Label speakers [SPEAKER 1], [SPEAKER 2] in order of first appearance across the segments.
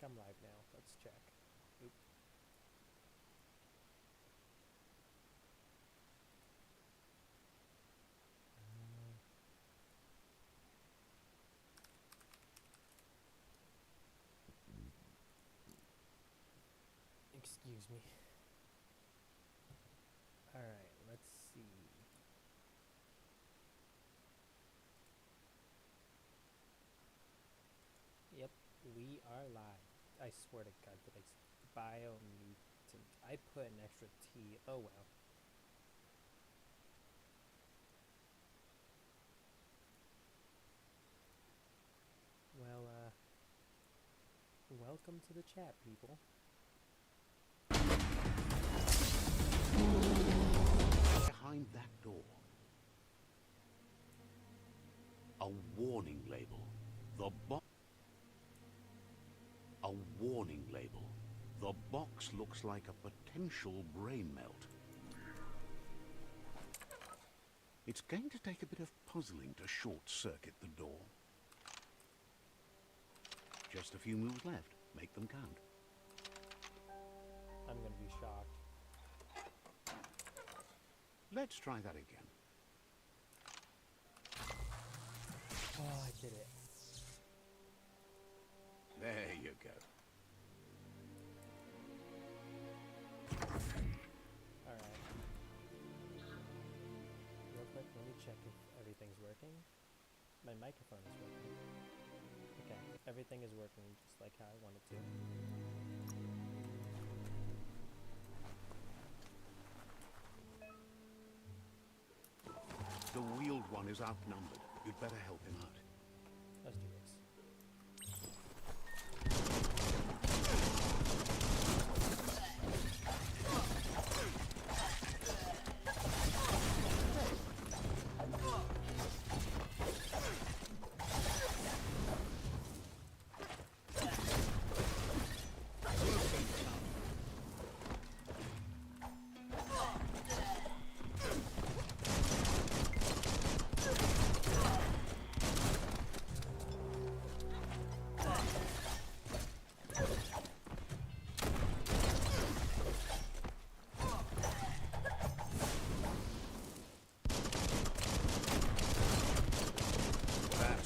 [SPEAKER 1] I'm live now. Let's check. Oop. Excuse me. Alright, let's see. Yep, we are live. I swear to God, did I Biomutannt. I put an extra T. Oh well. Well, welcome to the chat, people.
[SPEAKER 2] Behind that door, a warning label. A warning label. The box looks like a potential brain melt. It's going to take a bit of puzzling to short-circuit the door. Just a few moves left. Make them count.
[SPEAKER 1] I'm gonna be shocked.
[SPEAKER 2] Let's try that again.
[SPEAKER 1] Oh, I did it.
[SPEAKER 2] There you go.
[SPEAKER 1] Alright. Real quick, let me check if everything's working. My microphone is working. Okay, everything is working just like how I want it to.
[SPEAKER 2] The wheeled one is outnumbered. You'd better help him out.
[SPEAKER 1] Let's do this.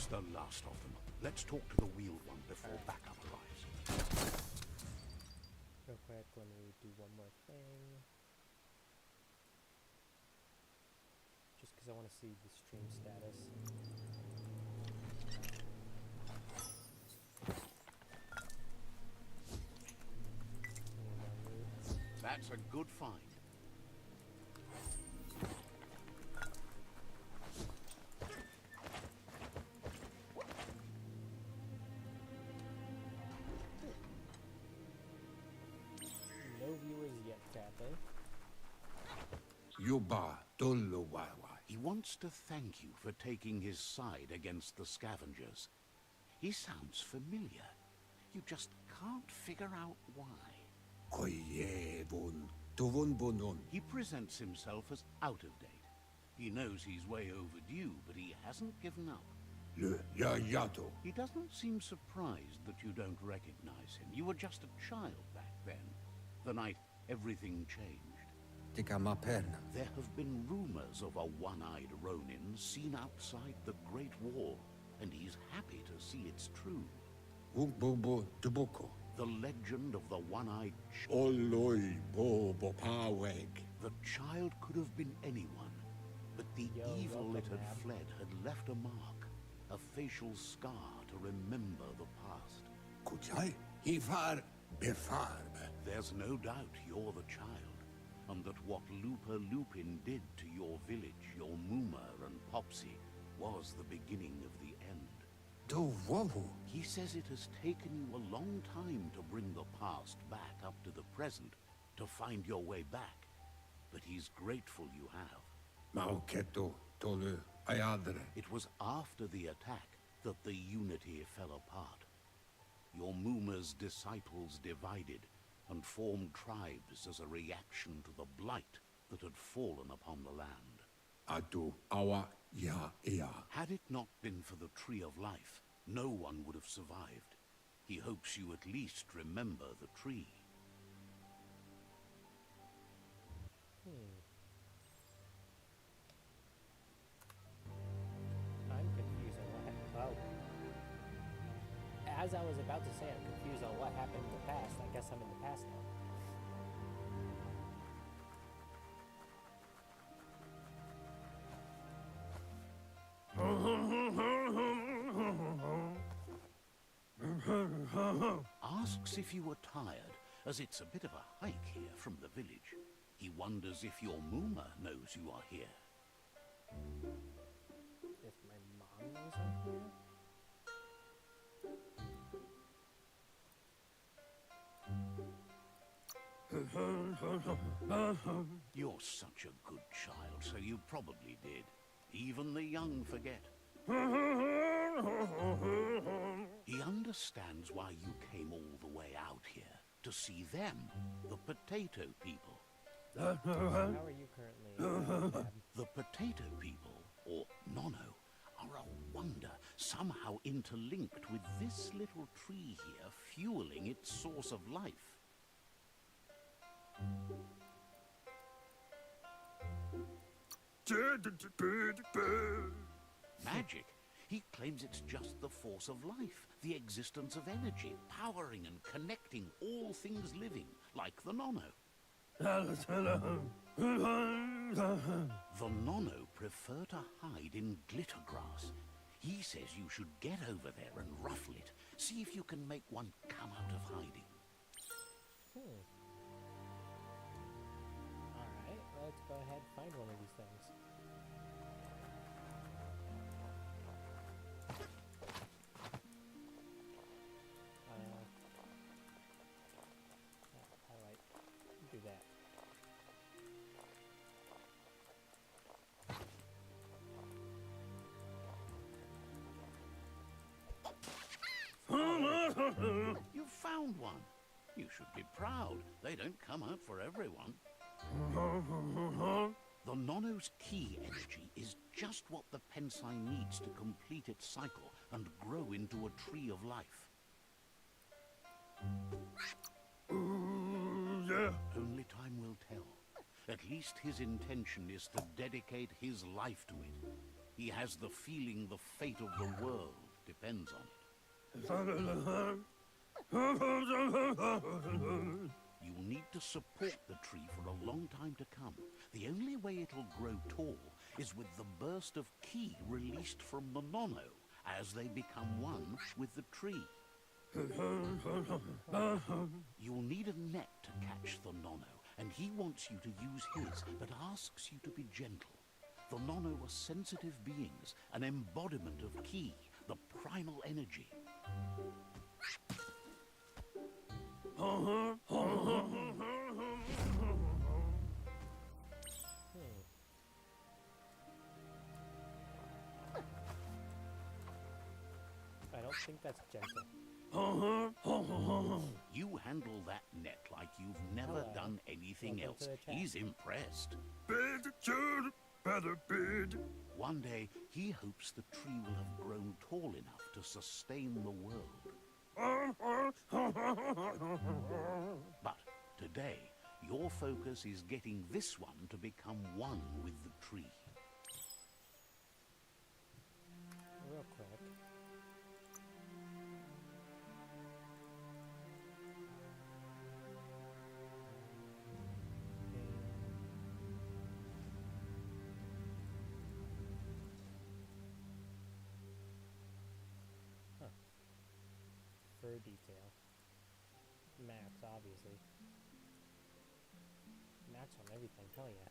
[SPEAKER 2] The last of them. Let's talk to the wheeled one before backup arrives.
[SPEAKER 1] Real quick, let me do one more thing. Just because I want to see the stream status.
[SPEAKER 2] That's a good find.
[SPEAKER 1] No viewers yet, sadly.
[SPEAKER 3] Yuba Duluwawa.
[SPEAKER 2] He wants to thank you for taking his side against the scavengers. He sounds familiar. You just can't figure out why.
[SPEAKER 3] Koyevun Tuvunbunun.
[SPEAKER 2] He presents himself as out of date. He knows he's way overdue, but he hasn't given up.
[SPEAKER 3] Le Yayato.
[SPEAKER 2] He doesn't seem surprised that you don't recognize him. You were just a child back then, the night everything changed.
[SPEAKER 3] Tikamapen.
[SPEAKER 2] There have been rumors of a one-eyed Ronin seen outside the Great Wall, and he's happy to see it's true.
[SPEAKER 3] Umbubu Dubuko.
[SPEAKER 2] The legend of the one-eyed
[SPEAKER 3] Oloi Bobo Paweg.
[SPEAKER 2] The child could have been anyone, but the evil it had
[SPEAKER 1] ma'am.
[SPEAKER 2] fled had left a mark, a facial scar to remember the past.
[SPEAKER 3] Kujai. Hifar Befarb.
[SPEAKER 2] There's no doubt you're the child, and that what Lupa Lupin did to your village, your Muma and Popsy, was the beginning of the end.
[SPEAKER 3] Duwawu.
[SPEAKER 2] He says it has taken you a long time to bring the past back up to the present, to find your way back, but he's grateful you have.
[SPEAKER 3] Mauketo Tolu Ayadre.
[SPEAKER 2] It was after the attack that the unity fell apart. Your Muma's disciples divided and formed tribes as a reaction to the blight that had fallen upon the land.
[SPEAKER 3] Atu Awa Ya Ea.
[SPEAKER 2] Had it not been for the Tree of Life, no one would have survived. He hopes you at least remember the tree.
[SPEAKER 1] I'm confused on what happened. Well, as I was about to say, I'm confused on what happened in the past. I guess I'm in the past now.
[SPEAKER 2] Asks if you were tired, as it's a bit of a hike here from the village. He wonders if your Mooma knows you are here.
[SPEAKER 1] If my mom knows I'm here?
[SPEAKER 2] You're such a good child, so you probably did. Even the young forget. He understands why you came all the way out here, to see them, the potato people.
[SPEAKER 1] How are you currently, Dad?
[SPEAKER 2] The potato people, or Nono, are a wonder, somehow interlinked with this little tree here, fueling its source of life. Magic? He claims it's just the force of life, the existence of energy, powering and connecting all things living, like the Nono. The Nono prefer to hide in glitter grass. He says you should get over there and ruffle it. See if you can make one come out of hiding.
[SPEAKER 1] Alright, let's go ahead and find one of these things. How do I do that?
[SPEAKER 2] You found one. You should be proud. They don't come out for everyone. The Nono's key energy is just what the Pensai needs to complete its cycle and grow into a tree of life. Only time will tell. At least his intention is to dedicate his life to it. He has the feeling the fate of the world depends on it. You'll need to support the tree for a long time to come. The only way it'll grow tall is with the burst of ki released from the Nono as they become one with the tree. You'll need a net to catch the Nono, and he wants you to use his, but asks you to be gentle. The Nono are sensitive beings, an embodiment of ki, the primal energy.
[SPEAKER 1] I don't think that's gentle.
[SPEAKER 2] You handle that net like you've never
[SPEAKER 1] Hello.
[SPEAKER 2] done anything
[SPEAKER 1] Welcome to
[SPEAKER 2] else.
[SPEAKER 1] the chat.
[SPEAKER 2] He's impressed. One day, he hopes the tree will have grown tall enough to sustain the world. But today, your focus is getting this one to become one with the tree.
[SPEAKER 1] Real quick. Huh. Fur detail. Max, obviously. Max on everything, hell yeah.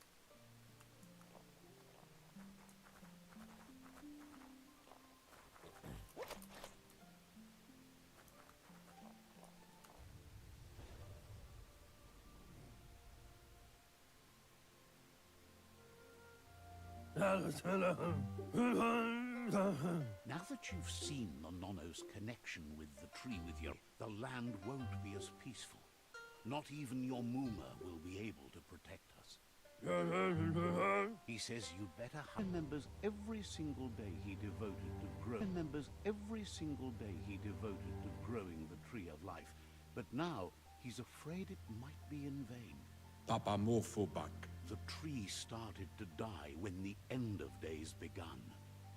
[SPEAKER 2] Now that you've seen the Nono's connection with the tree the land won't be as peaceful. Not even your Mooma will be able to protect us. He says you'd better remembers every single day he devoted to grow remembers every single day he devoted to growing the Tree of Life, but now he's afraid it might be in vain.
[SPEAKER 3] Papa Mofobak.
[SPEAKER 2] The tree started to die when the end of days begun,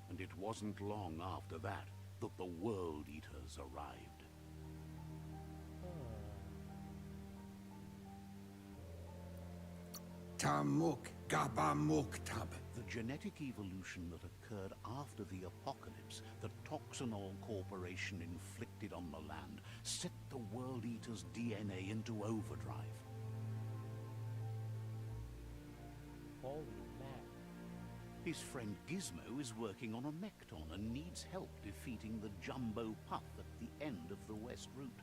[SPEAKER 2] and it wasn't long after that that the World Eaters arrived.
[SPEAKER 3] Tamuk Gabamuktab.
[SPEAKER 2] The genetic evolution that occurred after the apocalypse that Toxanol Corporation inflicted on the land set the World Eater's DNA into overdrive.
[SPEAKER 1] Holy man.
[SPEAKER 2] His friend Gizmo is working on a Mekton and needs help defeating the Jumbo Puff at the end of the West Route.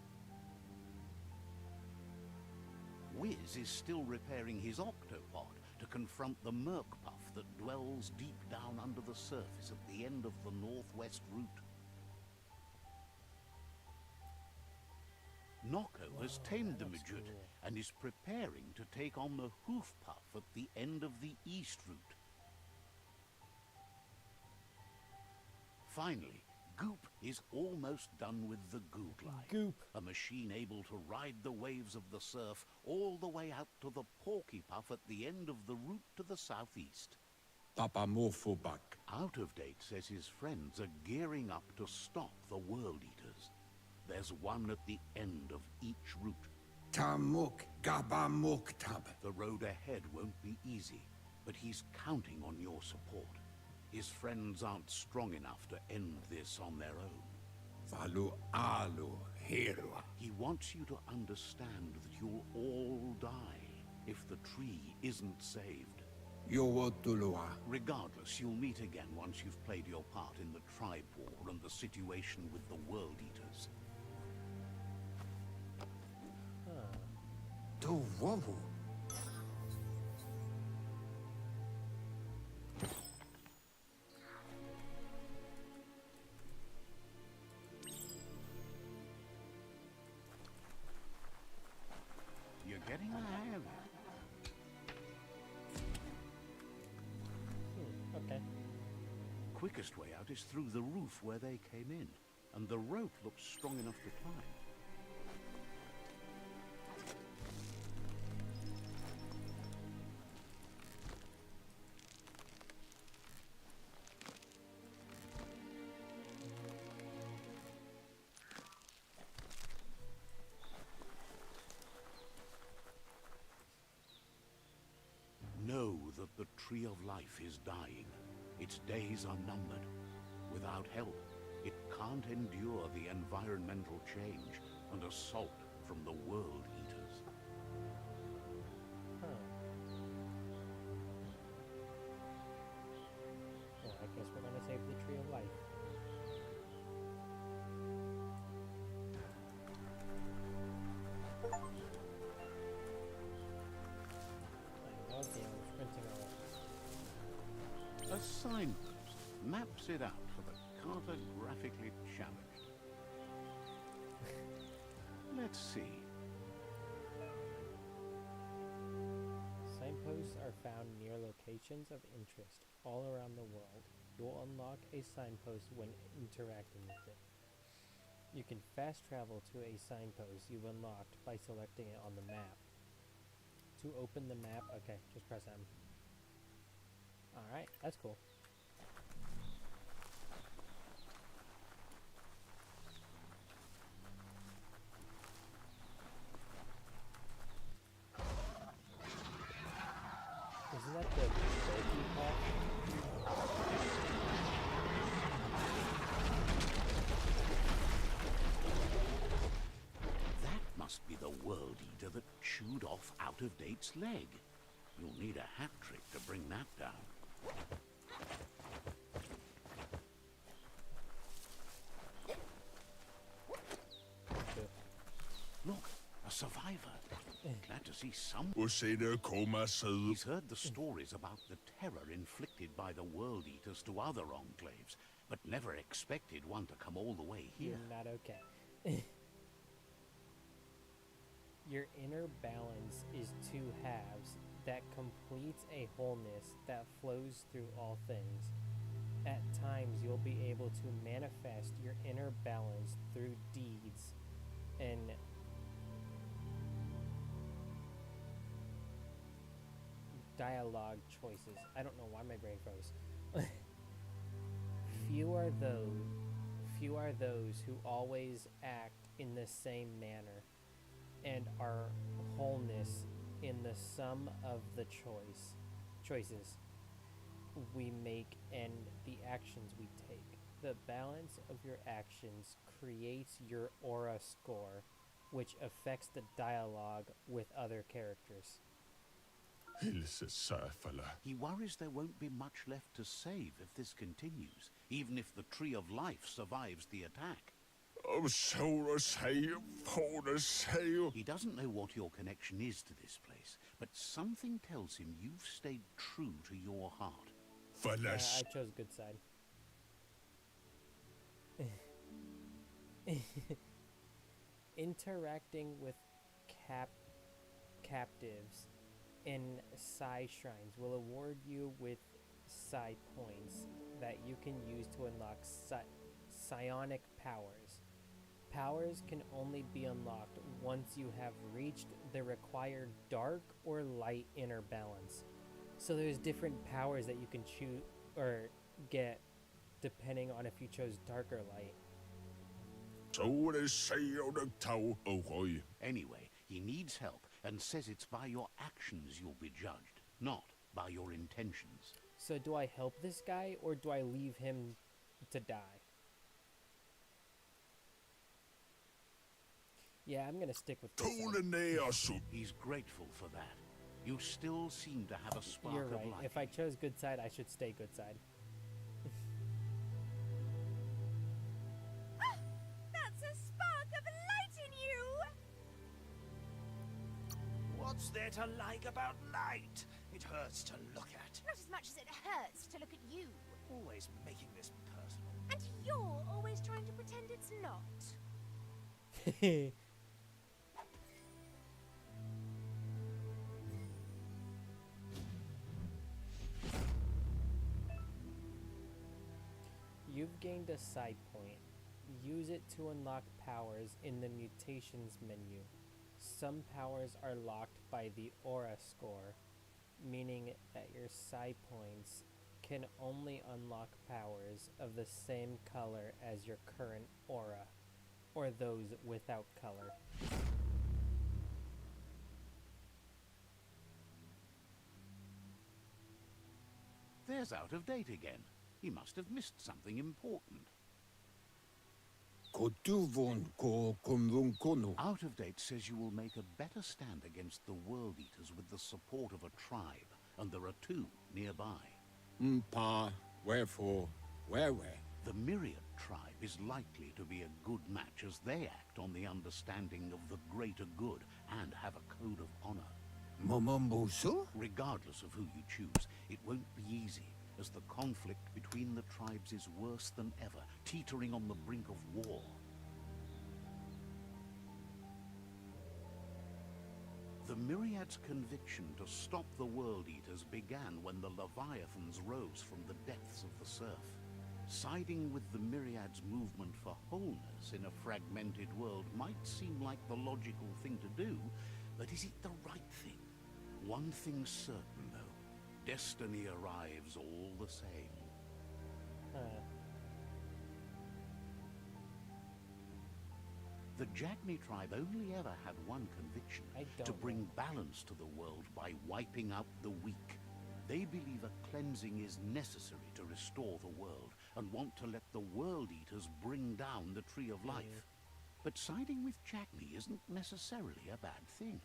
[SPEAKER 2] Wiz is still repairing his octopod to confront the Merc Puff that dwells deep down under the surface at the end of the Northwest Route. Nocco has tamed the Majut and is preparing to take on the Hoof Puff at the end of the East Route. Finally, Goop is almost done with the Googlide.
[SPEAKER 1] Goop.
[SPEAKER 2] A machine able to ride the waves of the surf all the way out to the Porky Puff at the end of the route to the southeast.
[SPEAKER 3] Papa Mofobak.
[SPEAKER 2] Out of Date says his friends are gearing up to stop the World Eaters. There's one at the end of each route.
[SPEAKER 3] Tamuk Gabamuktab.
[SPEAKER 2] The road ahead won't be easy, but he's counting on your support. His friends aren't strong enough to end this on their own.
[SPEAKER 3] Valu Alu Hero.
[SPEAKER 2] He wants you to understand that you'll all die if the tree isn't saved.
[SPEAKER 3] Yowotulua.
[SPEAKER 2] Regardless, you'll meet again once you've played your part in the tribe war and the situation with the World Eaters.
[SPEAKER 3] Do wowu.
[SPEAKER 2] You're getting the hang of it.
[SPEAKER 1] Okay.
[SPEAKER 2] Quickest way out is through the roof where they came in, and the rope looks strong enough to climb. Know that the Tree of Life is dying. Its days are numbered. Without help, it can't endure the environmental change and assault from the World Eaters.
[SPEAKER 1] Huh. Well, I guess we're gonna save the Tree of Life. I know the game was printing all
[SPEAKER 2] A signpost maps it out for the cartographically challenged. Let's see.
[SPEAKER 1] Signposts are found near locations of interest all around the world. You'll unlock a signpost when interacting with it. You can fast travel to a signpost you've unlocked by selecting it on the map. To open the map, okay, just press M. Alright, that's cool. Isn't that the Porky Puff?
[SPEAKER 2] That must be the World Eater that chewed off Out of Date's leg. You'll need a hat trick to bring that down. Look, a survivor. Glad to see some. He's heard the stories about the terror inflicted by the World Eaters to other enclaves, but never expected one to come all the way here.
[SPEAKER 1] You're not okay. Your inner balance is two halves that completes a wholeness that flows through all things. At times, you'll be able to manifest your inner balance through deeds and dialogue choices. I don't know why my brain froze. few are those few are those who always act in the same manner and are wholeness in the sum of the choices we make and the actions we take. The balance of your actions creates your aura score, which affects the dialogue with other characters.
[SPEAKER 2] He worries there won't be much left to save if this continues, even if the Tree of Life survives the attack. He doesn't know what your connection is to this place, but something tells him you've stayed true to your heart.
[SPEAKER 1] I chose good side. Interacting with captives in Psi shrines will award you with Psi points that you can use to unlock psionic powers. Powers can only be unlocked once you have reached the required dark or light inner balance. So there's different powers that you can choose or get depending on if you chose dark or light.
[SPEAKER 2] Anyway, he needs help and says it's by your actions you'll be judged, not by your intentions.
[SPEAKER 1] So do I help this guy or do I leave him to die? Yeah, I'm gonna stick with this one.
[SPEAKER 2] He's grateful for that. You still seem to have a spark
[SPEAKER 1] You're
[SPEAKER 2] of
[SPEAKER 1] right.
[SPEAKER 2] life.
[SPEAKER 1] If I chose good side, I should stay good side.
[SPEAKER 4] That's a spark of light in you!
[SPEAKER 5] What's there to like about light? It hurts to look at.
[SPEAKER 4] Not as much as it hurts to look at you.
[SPEAKER 5] Always making this personal.
[SPEAKER 4] And you're always trying to pretend it's not.
[SPEAKER 1] You've gained a side point. Use it to unlock powers in the mutations menu. Some powers are locked by the aura score, meaning that your side points can only unlock powers of the same color as your current aura, or those without color.
[SPEAKER 2] There's Out of Date again. He must have missed something important. Out of Date says you will make a better stand against the World Eaters with the support of a tribe, and there are two nearby.
[SPEAKER 3] Wherefore, where?
[SPEAKER 2] The Myriad tribe is likely to be a good match as they act on the understanding of the greater good and have a code of honor.
[SPEAKER 3] Momombusu?
[SPEAKER 2] Regardless of who you choose, it won't be easy, as the conflict between the tribes is worse than ever, teetering on the brink of war. The Myriad's conviction to stop the World Eaters began when the Leviathans rose from the depths of the surf. Siding with the Myriad's movement for wholeness in a fragmented world might seem like the logical thing to do, but is it the right thing? One thing's certain, though. Destiny arrives all the same. The Jagni tribe only ever had one conviction, to bring balance to the world by wiping out the weak. They believe a cleansing is necessary to restore the world, and want to let the World Eaters bring down the Tree of Life. But siding with Jagni isn't necessarily a bad thing.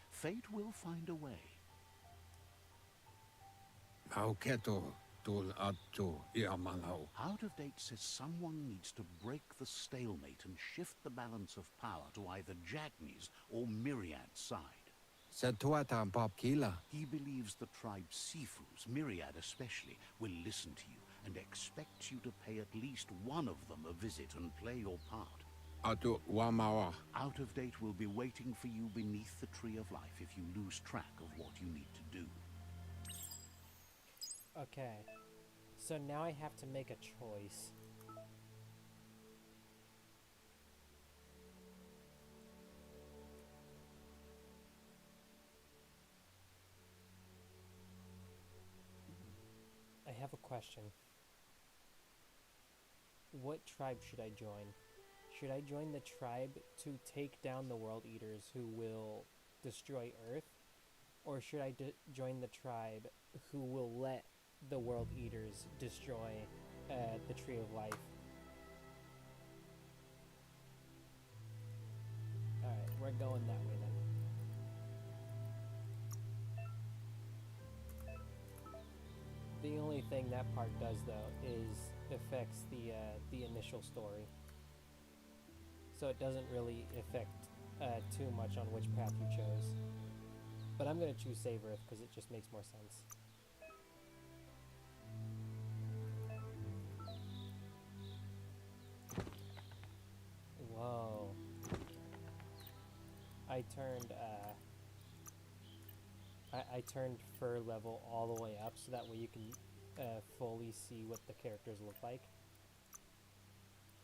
[SPEAKER 2] Fate will find a way.
[SPEAKER 3] Mauketo tul attu iamalao.
[SPEAKER 2] Out of Date says someone needs to break the stalemate and shift the balance of power to either Jagni's or Myriad's side.
[SPEAKER 3] Setuata Babkila.
[SPEAKER 2] He believes the tribe Sifus, Myriad especially, will listen to you and expects you to pay at least one of them a visit and play your part.
[SPEAKER 3] Atu Wamawa.
[SPEAKER 2] Out of Date will be waiting for you beneath the Tree of Life if you lose track of what you need to do.
[SPEAKER 1] Okay, So now I have to make a choice. I have a question. What tribe should I join? Should I join the tribe to take down the World Eaters who will destroy Earth? Or should I join the tribe who will let the World Eaters destroy the Tree of Life? Alright, we're going that way then. The only thing that part does, though, is affects the initial story. So it doesn't really affect too much on which path you chose. But I'm going to choose Save Earth because it just makes more sense. Whoa. I turned fur level all the way up so that way you can fully see what the characters look like.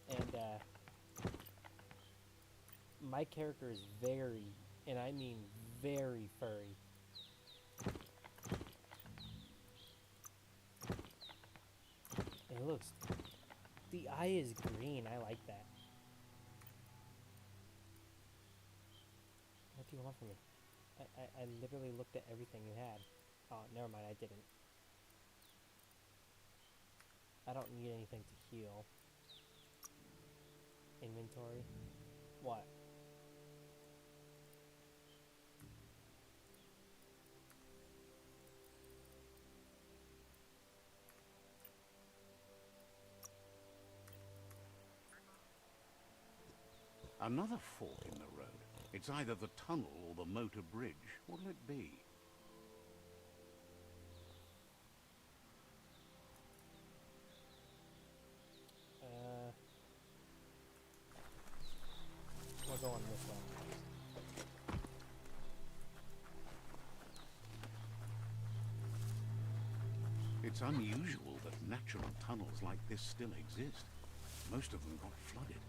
[SPEAKER 1] And my character is very, and I mean very furry. It looks... The eye is green. I like that. What do you want from me? I literally looked at everything you had. Oh, never mind. I didn't. I don't need anything to heal. Inventory? What?
[SPEAKER 2] Another fork in the road. It's either the tunnel or the motor bridge. What'll it be?
[SPEAKER 1] We're going this way.
[SPEAKER 2] It's unusual that natural tunnels like this still exist. Most of them got flooded.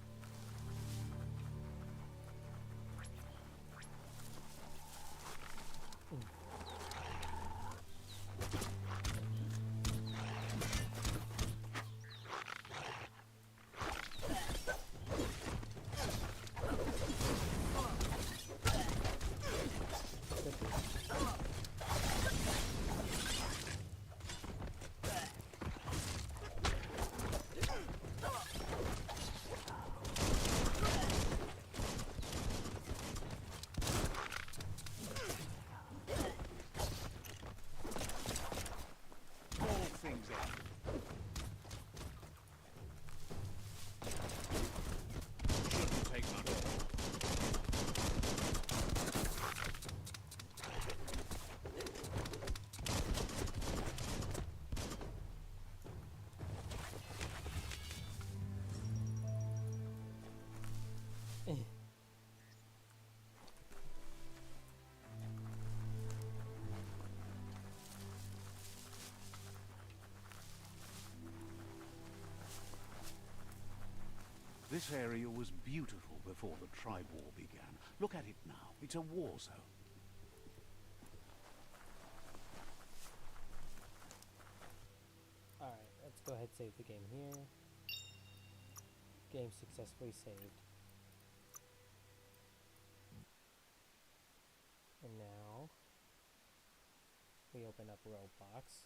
[SPEAKER 2] This area was beautiful before the tribe war began. Look at it now. It's a war zone.
[SPEAKER 1] Alright, let's go ahead and save the game here. Game successfully saved. And now we open up Roblox.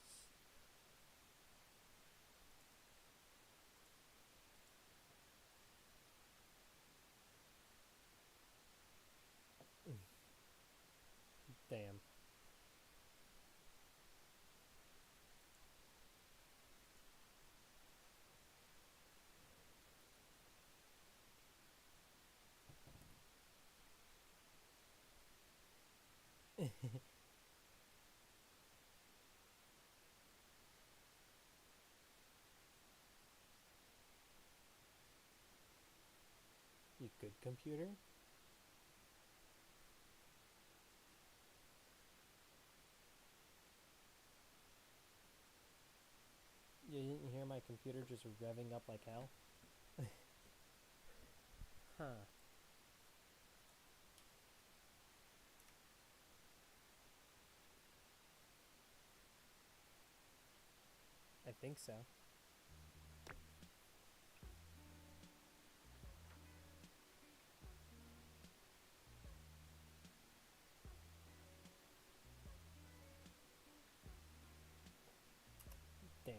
[SPEAKER 1] Damn. You good, computer? You computer just revving up like hell. Huh. I think so. Damn.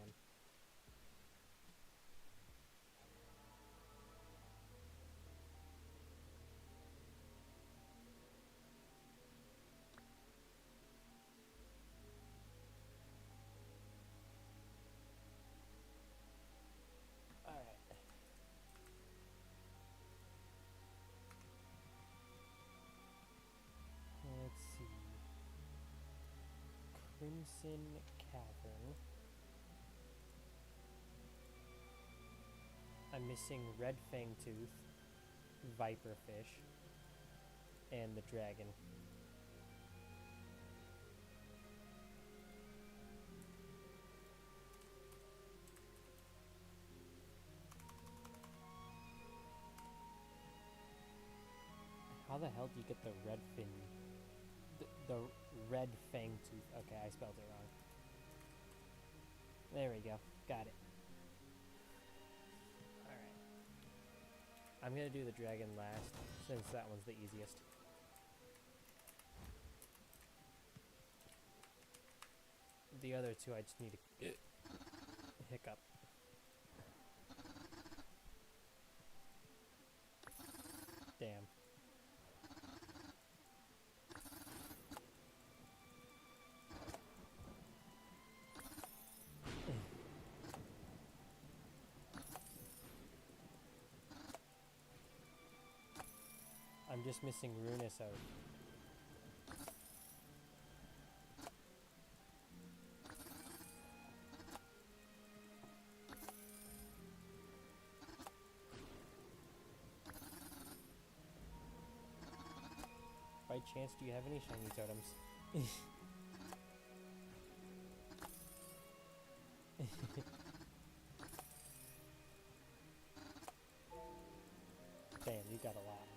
[SPEAKER 1] Alright. Let's see. Crimson Cavern. I'm missing Red Fangtooth, Viper Fish, and the dragon. How the hell do you get the red fin? The red Fangtooth. Okay, I spelled it wrong. There we go. Got it. Alright. I'm gonna do the dragon last, since that one's the easiest. The other two I just need to hiccup. Damn. I'm just missing Runus out. By chance, do you have any shiny totems? Damn, you got a lot.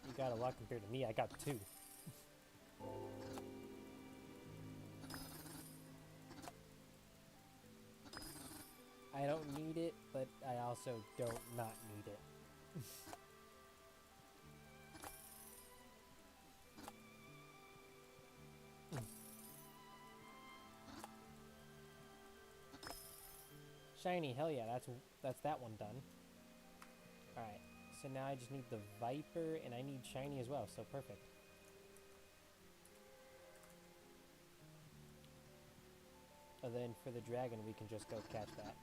[SPEAKER 1] You got a lot compared to me, I got 2. I don't need it, but I also don't not need it. Shiny, hell yeah, that's that one done. Alright, so now I just need the Viper, and I need shiny as well, so perfect. And then for the dragon, we can just go catch that.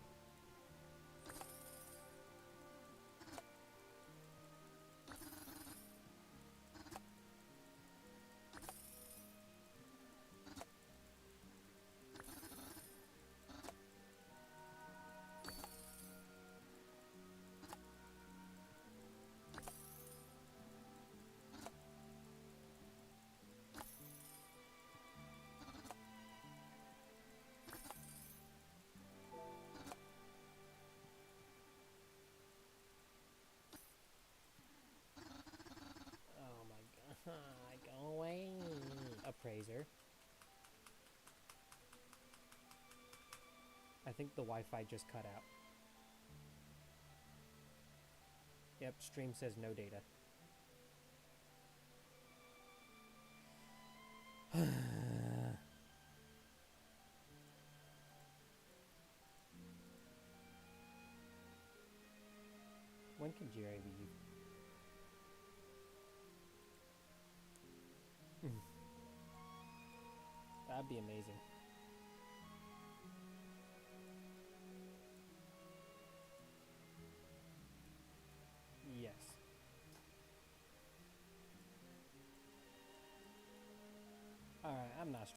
[SPEAKER 1] Oh my god, go away! Appraiser. I think the Wi-Fi just cut out. Yep, stream says no data. When can Jerry leave? That'd be amazing. Yes. Alright, I'm not